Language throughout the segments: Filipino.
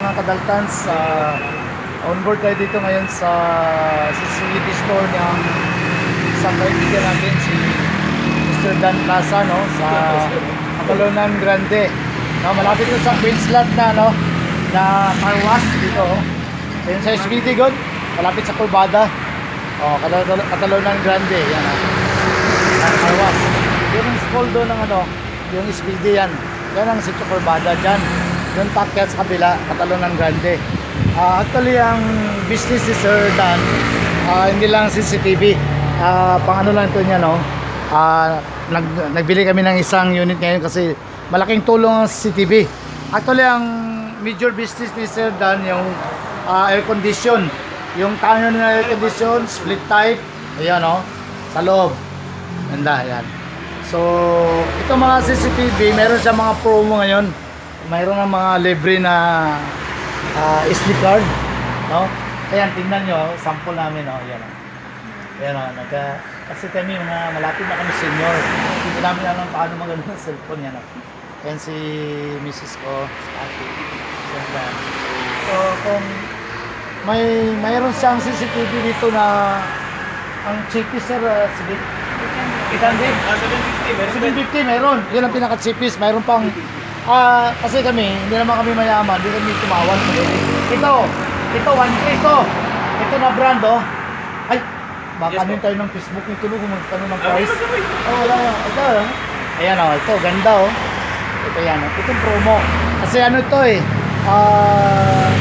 mga kadaltans. On board tayo dito ngayon sa CCTV store ng isang kaibigan natin, si Mr. Dan Plaza, no, sa Catalonan Grande. No, malapit na sa Queensland na, no, na car wash dito. Ayun sa SBD God, malapit sa Curbada. Oh, Catalonan Grande, yan. Car wash. Yun ang school doon ng ano, yung SBD yan. Yan ang Sitio Curbada dyan. Yung packet sa kabila, Catalonan Grande. Actually, ang business ni Sir Dan, hindi lang CCTV. Pang ano lang ito niya, no? Nagbili kami ng isang unit ngayon kasi malaking tulong ang CCTV. Actually, ang major business ni Sir Dan, yung air condition. Yung tanyo na air condition, split type. Ayan, no? Sa loob. Ganda, ayan. So, ito mga CCTV, meron siya mga promo ngayon. Mayroon ng mga libre na SD card, no? Ayan, tingnan nyo, sample namin, no? Ayan, no? Ayan, no? Kasi kami, mga malapit na kami senior. Hindi namin alam paano magano ng cellphone, yan, no? Ayan si Mrs. ko, si Ate. So, kung mayroon siyang CCTV dito na ang cheapest, sir, sige. 750 meron. Yun ang pinaka-cheapest. Mayroon pang kasi kami, hindi naman kami mayaman, hindi kami tumawan. Ito 1K ito. Ito na brand, oh. Ay, baka yes, tayo ng Facebook nito kung magkano ng price. Oh, wala. Ito, ayan, oh. Ito, ganda, oh. Ito yan, oh. Itong promo. Kasi ano ito, eh.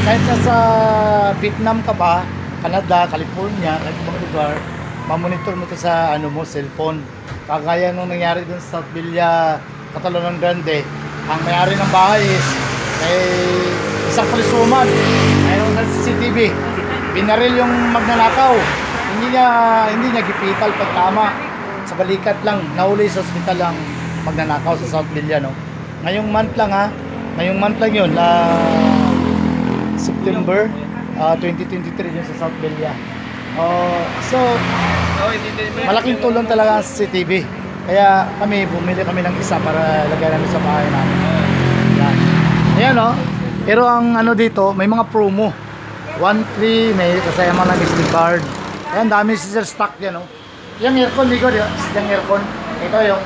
Kahit nasa Vietnam ka pa, Canada, California, kahit ibang lugar, mamonitor mo ito sa ano mo, cellphone. Kagaya nung nangyari dun sa South Villa, Catalonan Grande, ang may-ari ng bahay is isang palisuman. Mayroon sa CCTV. Binaril yung magnanakaw. Hindi niya gipital pag tama. Sa balikat lang, nahuli sa ospital ang magnanakaw sa South Villa, no. Ngayong month lang, ha. Ngayong month lang yun, September 2023 yun sa South Villa. So, malaking tulong talaga ang CCTV. Kaya bumili kami ng isa para lagay namin sa bahay namin. Yan. Ayan, no? Pero ang ano dito, may mga promo. 1-3, may kasama ng SD card. Ayan, dami siya stock yan, no? Yung aircon, Nico, yung aircon. Ito yung,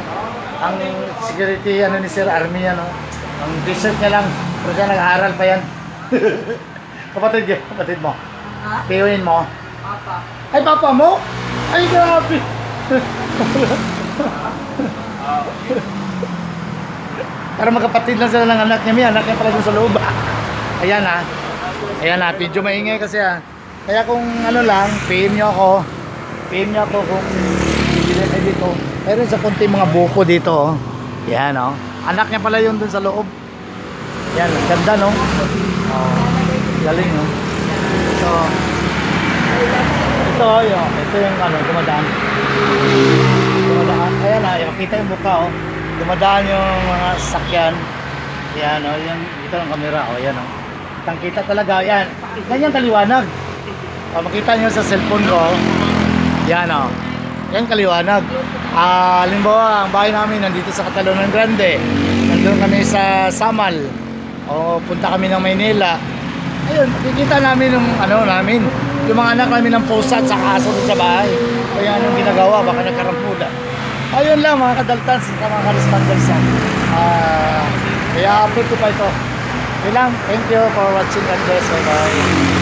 ang security, ano ni Sir Army, no? Ang t-shirt niya lang. Pero siya nag-aaral pa yan. Kapatid mo. Ha? Tiyuhin mo. Papa. Ay, papa mo? Ay, grabe. Para magkapatid lang sila ng anak niya. May anak niya pala dun sa loob. Ayan, ha. Ayan, ha. Medyo maingay kasi, ha. Kaya kung ano lang, PM nyo ako. PM nyo ako kung bibili kayo dito. Meron sa konti mga buko dito, oh. Ayan, oh. Anak niya pala yun dun sa loob. Ayan, ganda, no? Galing, no? So, ito yung ano, dumadaan. Ayan, makita yung mukha, oh. Dumadaan yung mga sasakyan. Ayan, oh, ito ang camera, oh, ayan, oh. Kitang-kita talaga, ayan. Ganyan kaliwanag. Makita nyo sa cellphone ko, oh. Ayan, oh. Yan kaliwanag. Halimbawa, ang bahay namin nandito sa Catalonan Grande. Nandun kami sa Samal. O punta kami ng Maynila. Ayun, makikita namin yung ano namin. Yung mga anak namin ng pusa at saka aso sa bahay. Kaya anong ginagawa, baka nagkarampuda. Ayun lang mga kadaltans, mga ka-responders. Kaya upload ko pa ito. Yun lang, thank you for watching, God bless. Bye bye.